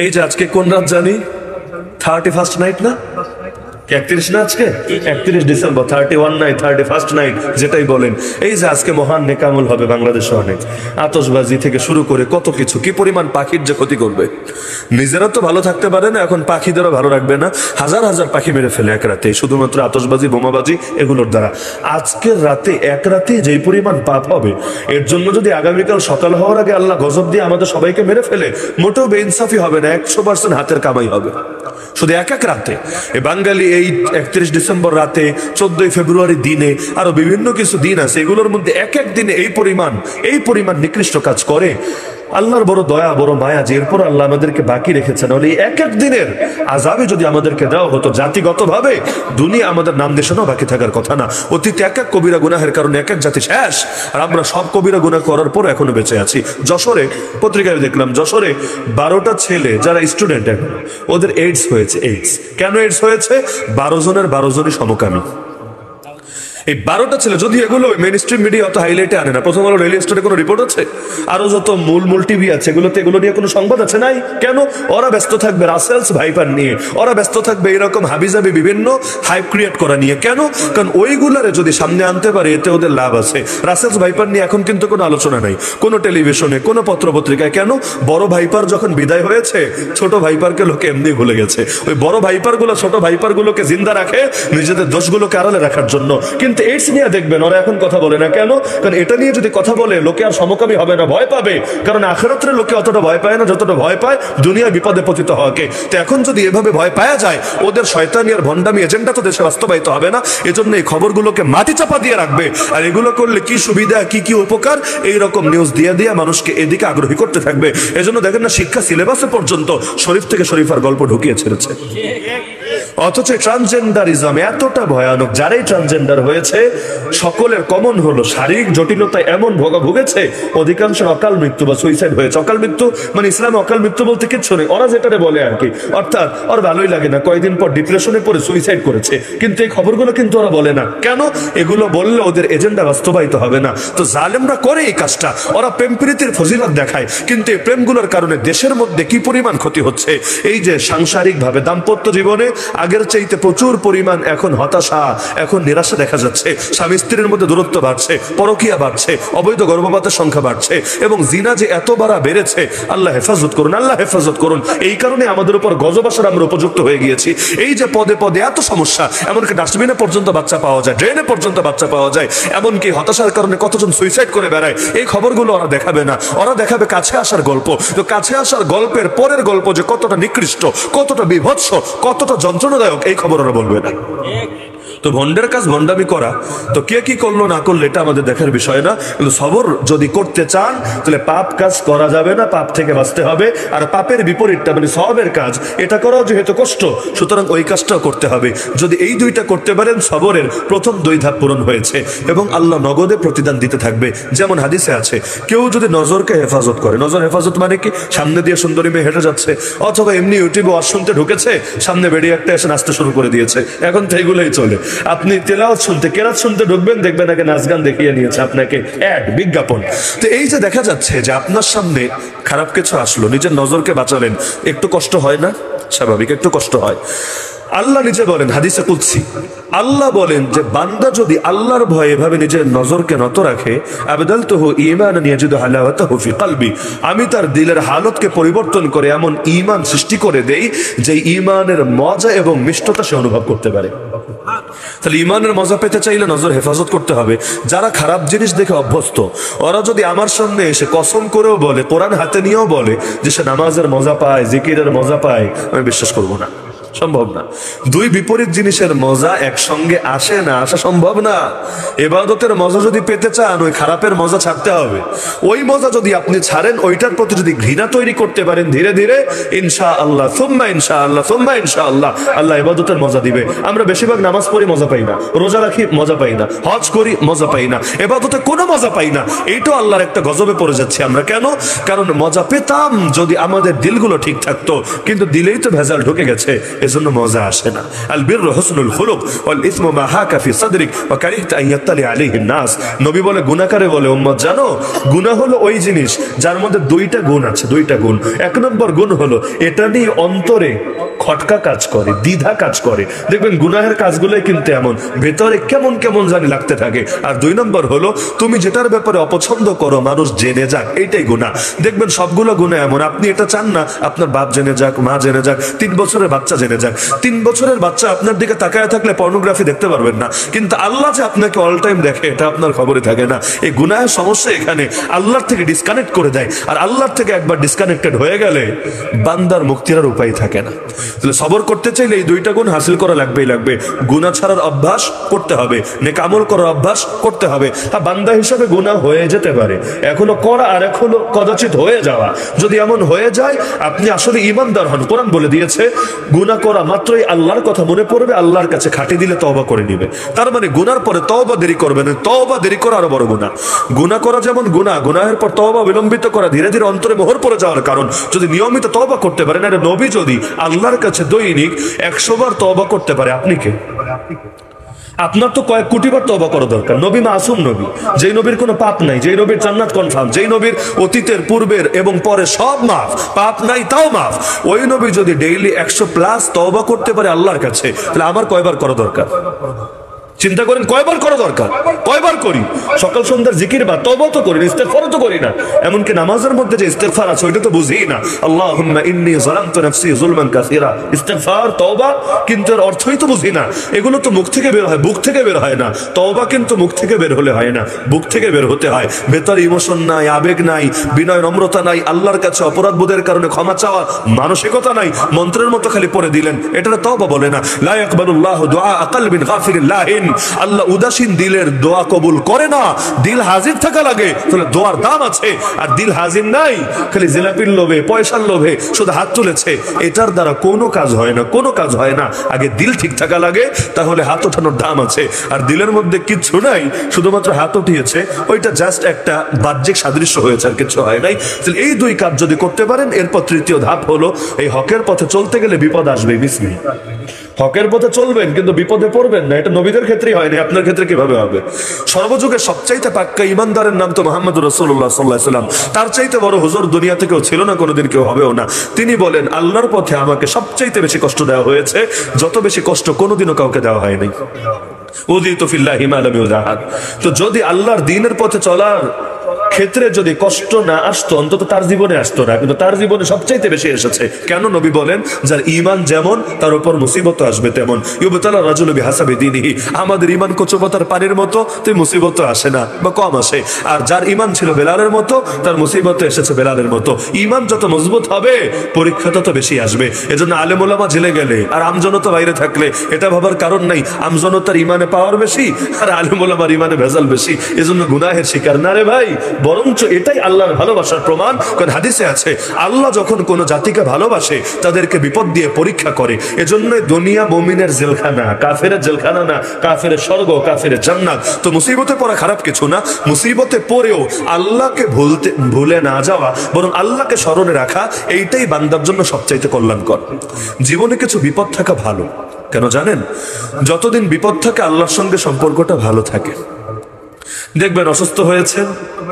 এই যে আজকে কোন রাত জানি, 31st নাইট না, 31 না, আজকে 31 ডিসেম্বর, 31 নাইট, 31st নাইট যেটাই বলেন। এই যে আজকে মহান নেকামল হবে বাংলাদেশে, অনেক আতশবাজি থেকে শুরু করে কত কিছু, কি পরিমাণ পাখির যে ক্ষতি করবে। নিজেরা তো ভালো থাকতে পারে না, এখন পাখিদেরও ভালো রাখবে না। হাজার হাজার পাখি মেরে ফেলে এক রাতে, শুধুমাত্র আতশবাজি, বোমাবাজি এগুলোর দ্বারা। আজকের রাতে, এক রাতে যেই পরিমাণ পাপ হবে, এর জন্য যদি আগামীকাল সকাল হওয়ার আগে আল্লাহ গজব দিয়ে আমাদের সবাইকে মেরে ফেলে, মোটেও বেইনসাফি হবে না, 100% হাতের কামাই হবে শুধু এক এক রাতে। এ বাঙালি এই 31 ডিসেম্বর রাতে, 14 ফেব্রুয়ারি দিনে, আরো বিভিন্ন কিছু দিন আছে, এগুলোর মধ্যে এক এক দিনে এই পরিমাণ নিকৃষ্ট কাজ করে। আল্লাহর বড় দয়া, বড় মায়া যে এরপর আল্লাহ আমাদেরকে বাকি রেখেছেন। এই এক এক দিনের আযাবে যদি আমাদেরকে দেওয়া হতো জাতিগত ভাবে, দুনিয়া আমাদের নাম দেশানো বাকি থাকার কথা না। অতীতে এক এক কবিরা গুনাহের কারণে এক এক জাতি শেষ, আর আমরা সব কবিরা গুনাহ করার পর এখনো বেঁচে আছি। যশোরে পত্রিকায় দেখলাম, যশোরে 12টা ছেলে যারা স্টুডেন্ট, এখন ওদের এইডস হয়েছে। এইডস কেন এইডস হয়েছে? 12 জনের 12 জনই সমকামী। এই 12টা ছেলে, যদি এগুলো মেইন স্ট্রিম মিডিয়া অত হাইলাইটে আনে না, প্রথম আলো, ডেইলি স্টারে কোনো রিপোর্ট আছে, আরো যত মূল টিভি আছে, এগুলো নিয়ে কোনো সংবাদ আছে? নাই। কেন? ওরা ব্যস্ত থাকবে রাসেলস ভাইপার নিয়ে, ওরা ব্যস্ত থাকবে এরকম হাবিজাবি বিভিন্ন হাইপ ক্রিয়েট করা নিয়ে। কেন? কারণ ওইগুলারে যদি সামনে আনতে পারে, এতে ওদের লাভ আছে। রাসেলস ভাইপার নিয়ে এখন কিন্তু কোনো আলোচনা নাই, কোনো টেলিভিশনে, কোনো পত্রপত্রিকায়। কেন? বড় ভাইপার যখন বিদায় হয়েছে, ছোট ভাইপারকে লোকে এমনি ভুলে গেছে। ওই বড় ভাইপার গুলো ছোট ভাইপার গুলোকে জিন্দা রাখে নিজেদের দোষগুলোকে আড়ালে রাখার জন্য। কিন্তু এইডস নিয়ে দেখবেন ওরা এখন কথা বলে না। কেন? কারণ এটা নিয়ে যদি কথা বলে, লোকে আর সমকামী হবে না, ভয় পাবে। কারণ আখিরাতের লোকে অতটা ভয় পায় না যতটা ভয় পায় দুনিয়া বিপদে পতিত হওয়াকে। তো এখন যদি এভাবে ভয় পাওয়া যায়, ওদের শয়তানি আর ভণ্ডামি এজেন্ডা তো দেশে বাস্তবায়িত হবে না। এজন্য এই খবরগুলোকে মাটি চাপা দিয়ে রাখবে। আর এগুলো করলে কি সুবিধা, কি উপকার, এইরকম নিউজ দিয়ে মানুষকে এদিকে আগ্রহী করতে থাকবে। এজন্য দেখেন না, শিক্ষা সিলেবাসে পর্যন্ত শরীফ থেকে শরীফার গল্প ঢুকিয়ে ছেড়েছে। অথচ ট্রান্সজেন্ডারিজম এতটা ভয়ানক, যারাই ট্রান্সজেন্ডার হয়েছে সকলের কমন হলো শারীরিক জটিলতায় এমন ভুগেছে, অধিকাংশ অকাল মৃত্যু বা সুইসাইড হয়েছে। অকাল মৃত্যু মানে ইসলামে অকাল মৃত্যু বলতে কিচ্ছু নেই, ওরা যেটারে বলে আর কি। অর্থাৎ ওর ভালোই লাগে না, কয়েকদিন পর ডিপ্রেশনে পড়ে সুইসাইড করেছে। কিন্তু এই খবরগুলো কিন্তু ওরা বলে না। কেন? এগুলো বললে ওদের এজেন্ডা বাস্তবায়িত হবে না। তো জালেমরা করে এই কাজটা, ওরা প্রেম প্রীতির ফজিলত দেখায়, কিন্তু এই প্রেমগুলোর কারণে দেশের মধ্যে কি পরিমাণ ক্ষতি হচ্ছে। এই যে সাংসারিক ভাবে দাম্পত্য জীবনে আগের চাইতে প্রচুর পরিমাণ এখন হতাশা, এখন নিরাশা দেখা যাচ্ছে। স্বামী স্ত্রীর মধ্যে দূরত্ব বাড়ছে, পরকীয়া বাড়ছে, অবৈধ গর্ভপাতের সংখ্যা বাড়ছে, এবং জিনা যে এত বাড়া বেড়েছে, আল্লাহ হেফাজত করুন, আল্লাহ হেফাজত করুন। এই কারণে আমাদের উপর গজব আসার আমরা উপযুক্ত হয়ে গিয়েছি। এই যে পদে পদে এত সমস্যা, এমনকি ডাস্টবিনে পর্যন্ত বাচ্চা পাওয়া যায়, ড্রেনে পর্যন্ত বাচ্চা পাওয়া যায়, এমনকি হতাশার কারণে কতজন সুইসাইড করে বেড়ায়। এই খবরগুলো ওরা দেখাবে না, ওরা দেখাবে কাছে আসার গল্প। তো কাছে আসার গল্পের পরের গল্প যে কতটা নিকৃষ্ট, কতটা বিভৎস, কতটা যন্ত্রণাদায়ক, এই খবর ওরা বলবে না। তো ভন্ডের কাজ ভন্ডামি করা, তো কে কি করলো না করলো এটা আমাদের দেখার বিষয় না। কিন্তু সবর যদি করতে চান, তাহলে পাপ কাজ করা যাবে না, পাপ থেকে বাঁচতে হবে। আর পাপের বিপরীতটা মানে সবের কাজ, এটা করাও যেহেতু কষ্ট, সুতরাং ওই কাজটাও করতে হবে। যদি এই দুইটা করতে পারেন, সবরের প্রথম 2 ধাপ পূরণ হয়েছে, এবং আল্লাহ নগদে প্রতিদান দিতে থাকবে। যেমন হাদিসে আছে, কেউ যদি নজরকে হেফাজত করে, নজর হেফাজত মানে কি? সামনে দিয়ে সুন্দরী মেয়ে হেঁটে যাচ্ছে, অথবা এমনি ইউটিউবে ওয়াজ শুনতে ঢুকেছে, সামনে বেরিয়ে একটা এসে নাচতে শুরু করে দিয়েছে, এখন তো এগুলোই চলে। আপনি তেলাওয়াত শুনতে, কেরাত শুনতে ঢুকবেন, দেখবেন আগে নাচ গান দেখিয়ে নিয়েছে আপনাকে, অ্যাড, বিজ্ঞাপন। তো এই যে দেখা যাচ্ছে যে আপনার সামনে খারাপ কিছু আসলো, নিজের নজরকে বাঁচালেন, একটু কষ্ট হয় না? স্বাভাবিক, একটু কষ্ট হয়। আল্লাহ নিজে বলেন হাদিসে কুদসি, আল্লাহ বলেন যে বান্দা যদি আল্লাহর ভয়ে এভাবে নিজের নজরকে নত রাখে, আবদালতুহু ঈমানান ইয়াজিদু হালাওয়াতাহু ফি কলবি, আমি তার দিলের হালতকে পরিবর্তন করে এমন ঈমান সৃষ্টি করে দেই যে ঈমানের মজা এবং মিষ্টতা সে অনুভব করতে পারে। তাহলে ঈমানের মজা পেতে চাইলে নজর হেফাজত করতে হবে। যারা খারাপ জিনিস দেখে অভ্যস্ত, ওরা যদি আমার সামনে এসে কসম করেও বলে, কোরআন হাতে নিয়েও বলে যে সে নামাজের মজা পায়, জিকিরের মজা পায়, আমি বিশ্বাস করবো না, সম্ভব না। দুই বিপরীত জিনিসের মজা একসঙ্গে আসে না, আসা সম্ভব না। ইবাদতের মজা যদি পেতে চান, ওই খারাপের মজা ছাড়তে হবে। ওই মজা যদি আপনি ছাড়েন, ওইটার প্রতি যদি ঘৃণা তৈরি করতে পারেন, ধীরে ধীরে ইনশাআল্লাহ সুম্মা ইনশাআল্লাহ সুম্মা ইনশাআল্লাহ আল্লাহ ইবাদতের মজা দিবে। আমরা বেশিরভাগ নামাজ পড়ি, মজা পাই না, রোজা রাখি, মজা পাই না, হজ করি, মজা পাই না, ইবাদতে কোনো মজা পাই না। এইটাও আল্লাহর একটা গজবে পড়ে যাচ্ছে আমরা। কেন? কারণ মজা পেতাম যদি আমাদের দিলগুলো ঠিক থাকতো, কিন্তু দিলেই তো ভেজাল ঢুকে গেছে। এজন্য মজা আসে না। আল বিররু হুসনুল খুলুক ওয়াল ইসমু মা হাকা ফি সাদরিক ওয়া কারিহতা আন ইয়াত্তালি আলাইহিন নাস। নবী বলে গুনাহকারে বলে উম্মত জানো গুনাহ হলো ওই জিনিস যার মধ্যে দুইটা গুণ আছে, দুইটা গুণ। এক নম্বর গুণ হলো এটা নিয়ে অন্তরে খটকা কাজ করে, দ্বিধা কাজ করে। দেখবেন গুনাহের কাজগুলোই কিন্তু এমন ভেতরে কেমন কেমন জানি লাগতে থাকে। আর দুই নম্বর হলো তুমি যেটার ব্যাপারে অপছন্দ করো মানুষ জেনে যাক, এইটাই গুনাহ। দেখবেন সবগুলো গুনাহ এমন, আপনি এটা চান না আপনার বাপ জেনে যাক, মা জেনে যাক, 3 বছরের বাচ্চা জেনে যাক। 3 বছরের বাচ্চা আপনার দিকে তাকায় থাকলে পর্নোগ্রাফি দেখতে পারবেন না, কিন্তু আল্লাহ যে আপনাকে অল টাইম দেখে এটা আপনার খবরে থাকে না। এই গুনাহের সমস্যা এখানে, আল্লাহর থেকে ডিসকানেক্ট করে দেয়। আর আল্লাহর থেকে একবার ডিসকানেক্টেড হয়ে গেলে বান্দার মুক্তির আর উপায় থাকে না। তাহলে সবর করতে চাইলে এই দুইটা গুণ হাসিল করা লাগবেই লাগবে। গুনাহ ছাড়ার অভ্যাস করতে হবে, নেক আমল করার অভ্যাস করতে হবে। আর বান্দা হিসাবে গুনাহ হয়ে যেতে পারে, এখনো করা আর এখনো কদাচিৎ হয়ে যাওয়া। যদি এমন হয়ে যায় আপনি আসলে ঈমানদার হন। কোরআন বলে দিয়েছে গুনাহ করা মাত্রই আল্লাহর কথা মনে পড়বে, আল্লাহর কাছে খাটি দিলে তওবা করে নিবে। তার মানে গুনার পরে তওবা দেরি করবে না, তওবা দেরি করা আরো বড় গুনাহ। গুনাহ করা যেমন গুনাহ, গুনাহের পর তওবা বিলম্বিত করা ধীরে ধীরে অন্তরে মোহর পড়ে যাওয়ার কারণ। যদি নিয়মিত তওবা করতে পারেন, আর নবী যদি আল্লাহর কাছে দৈনিক 100 বার তওবা করতে পারে, আপনি কে? আপনার তো কয়েক কোটি বার তওবা করা দরকার। নবী মাসুম নবী, যেই নবীর কোনো পাপ নাই, যেই নবীর জান্নাত কনফার্ম, যেই নবীর অতীতের পূর্বের এবং পরে সব মাফ, পাপ নাই তাও মাফ, ওই নবী যদি ডেইলি 100+ তওবা করতে পারে আল্লাহর কাছে, তাহলে আমার কয়বার করা দরকার? চিন্তা করেন কয়বার করা দরকার? কয়বার করি? সকাল সন্ধ্যার জিকির বা তওবা তো করি, ইস্তেগফারও তো করি না। এমনকি নামাজের মধ্যে যে ইস্তেগফার আছে ওইটা তো বুঝি না। আল্লাহুম্মা ইন্নী যালামতু নাফসি যুলমান কাসীরা, ইস্তেগফার তওবা, কিন্তু এর অর্থই তো বুঝি না। এগুলো তো মুখ থেকে বের হয়, বুক থেকে বের হয় না। তওবা কিন্তু মুখ থেকে বের হলে হয় না, বুক থেকে বের হতে হয়। ভেতরে ইমোশন নাই, আবেগ নাই, বিনয় নম্রতা নাই, আল্লাহর কাছে অপরাধ বোধের কারণে ক্ষমা চাওয়ার মানসিকতা নাই, মন্ত্রের মতো খালি পড়ে দিলেন, এটা তওবা বলে না। লা ইয়াকবালুল্লাহু দুআ কলবিন গাফিরিল লাহিন, আল্লাহ উদাসীন দিলের দোয়া কবুল করে না। দিল হাজির থাকা লাগে, তাহলে দোয়ার দাম আছে। আর দিল হাজির নাই, খালি জিলাপির লোভে, পয়সার লোভে শুধু হাত তুলেছে, এটার দ্বারা কোনো কাজ হয় না, কোনো কাজ হয় না। আগে দিল ঠিক থাকা লাগে, তাহলে হাত ওঠানোর দাম আছে। আর দিলের মধ্যে কিচ্ছু নাই, শুধুমাত্র হাত উঠিয়েছে, ওইটা জাস্ট একটা বাহ্যিক সাদৃশ্য হয়েছে, আর কিছু হয় নাই। এই দুই কাজ যদি করতে পারেন, এরপর তৃতীয় ধাপ হলো এই হকের পথে চলতে গেলে বিপদ আসবে। বিসমিল্লাহ, হকের পথে চলবেন কিন্তু বিপদে পড়বেন না। এটা নবীদের ক্ষেত্রেই হয়নি, আপনার ক্ষেত্রে কিভাবে হবে? সর্বযুগের সবচাইতে পাক্কা ইমানদারের নাম তো মুহাম্মদুর রাসূলুল্লাহ সাল্লাল্লাহু আলাইহি ওয়াসাল্লাম। তার চাইতে বড় হুজুর দুনিয়াতে কেউ ছিল না, কোনোদিন কেউ হবেও না। তিনি বলেন আল্লাহর পথে আমাকে সবচাইতে বেশি কষ্ট দেওয়া হয়েছে, যত বেশি কষ্ট কোনোদিনও কাউকে দেওয়া হয়নি। উযিতু ফিল্লাহি মা লাম ইউযাহাদ। তো যদি আল্লাহর দ্বীনের পথে চলার ক্ষেত্রে যদি কষ্ট না আসতো, অন্তত তার জীবনে আসতো না, কিন্তু তার জীবনে সবচাইতে বেশি এসেছে। কেন? নবী বলেন যার ঈমান যেমন তার উপর মুসিবত আসবে তেমন। ইউবতালা রাজুলু বিহাসাবি দীনিহি, আমাদের ঈমান কচুপাতার পানির মতো, তো মুসিবত আসে না বা কম আসে। আর যার ঈমান ছিল বেলালের মতো, তার মুসিবত এসেছে বেলালের মতো। ঈমান যত মজবুত হবে পরীক্ষা তত বেশি আসবে। এজন্য আলেম ওলামা জেলে গেলে আর আমজনতা বাইরে থাকলে এটা ভাবার কারণ নাই আমজনতার ঈমানে পাওয়ার বেশি আর আলেম ওলামার ঈমানে ভেজাল বেশি, এজন্য গুনাহের শিকার না রে ভাই। বরঞ্চ এটাই আল্লাহর ভালোবাসার প্রমাণ। কারণ হাদিসে আছে আল্লাহ যখন কোন জাতিকে ভালোবাসে তাদেরকে বিপদ দিয়ে পরীক্ষা করে। এজন্য দুনিয়া মুমিনের জেলখানা, কাফেরের জেলখানা না, কাফেরের স্বর্গ, কাফেরের জান্নাত। তো মুসিবতে পড়া খারাপ কিছু না, মুসিবতে পড়েও আল্লাহকে ভুলে না যাওয়া, বরং আল্লাহকে স্মরণে রাখা, এইটাই বান্দার জন্য সবচাইতে কল্যাণকর। জীবনে কিছু বিপদ থাকা ভালো, কেন জানেন? যতদিন বিপদ থাকে আল্লাহর সঙ্গে সম্পর্কটা ভালো থাকে। দেখবেন অসুস্থ হয়েছে,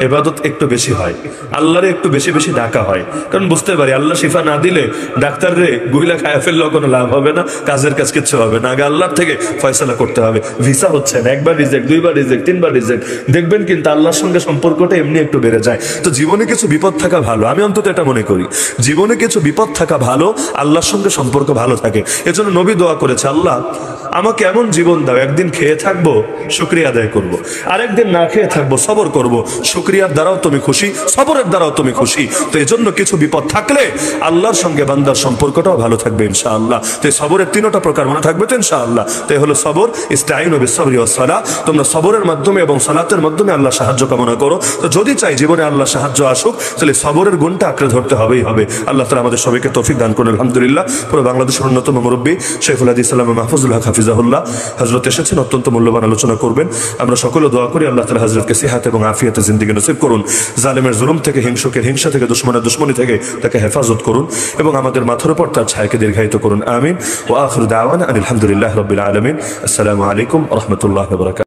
ইবাদত একটু বেশি হয়, আল্লাহরে একটু বেশি বেশি ডাকা হয়। কারণ বুঝতে পারি আল্লাহ শিফা না দিলে ডাক্তার রে গুইলা খায়া ফেললেও কোনো লাভ হবে না, কাজের কাজ কিচ্ছু হবে না। আগে আল্লাহর থেকে ফয়সালা করতে হবে। ভিসা হচ্ছে না, একবার রিজেক্ট, দুইবার রিজেক্ট, তিনবার রিজেক্ট, দেখবেন কিন্তু আল্লাহর সঙ্গে সম্পর্কটা এমনি একটু বেড়ে যায়। তো জীবনে কিছু বিপদ থাকা ভালো, আমি অন্তত এটা মনে করি। জীবনে কিছু বিপদ থাকা ভালো, আল্লাহর সঙ্গে সম্পর্ক ভালো থাকে। এজন্য নবী দোয়া করেছে, আল্লাহ আমাকে এমন জীবন দাও, একদিন খেয়ে থাকবো শুকরিয়া আদায় করব, আরেকদিন না খেয়ে থাকবো সবর করব। শুকরিয়ার দ্বারাও তুমি খুশি, সবরের দ্বারাও তুমি খুশি। তো এই জন্য কিছু বিপদ থাকলে আল্লাহর সঙ্গে বান্দার সম্পর্কটাও ভালো থাকবে ইনশাআল্লাহ। তো এই সবরের তিনটা প্রকার মনে থাকবে তো ইনশাআল্লাহ। তো এই হলো সবর, ইস্তাঈনু বিস-সাবরি ওয়াস-সালাহ। তোমরা সবরের মাধ্যমে এবং সালাতের মাধ্যমে আল্লাহ সাহায্য কামনা করো। তো যদি চাই জীবনে আল্লাহ সাহায্য আসুক, তাহলে সবরের গুণটা আঁকড়ে ধরতে হবেই হবে। আল্লাহ তাআলা আমাদের সবাইকে তৌফিক দান করুন। আলহামদুলিল্লাহ। পুরো বাংলাদেশের অন্যতম মুরব্বী শাইখুল হাদিস আল্লামা মাহফুজুল হক হাফিজ হাফিজাহুল্লাহ। হযরত এসেছেন, অত্যন্ত মূল্যবান আলোচনা করবেন। আমরা সকলে দোয়া করি আল্লাহ তাআলা হযরতকে সিহাত এবং আফিয়াতে জিন্দেগি নসিব করুন। জালেমের জুলুম থেকে, হিংসুকের হিংসা থেকে, দুশমনের দুশমনি থেকে তাকে হেফাজত করুন এবং আমাদের মাথার উপর তার ছায়াকে দীর্ঘায়িত করুন। আমিন। ওয়া আখিরু দাওয়ানা আলহামদুলিল্লাহি রাব্বিল আলামিন। আসসালামু আলাইকুম ওয়া রাহমাতুল্লাহি ওয়া বারাকাতুহু।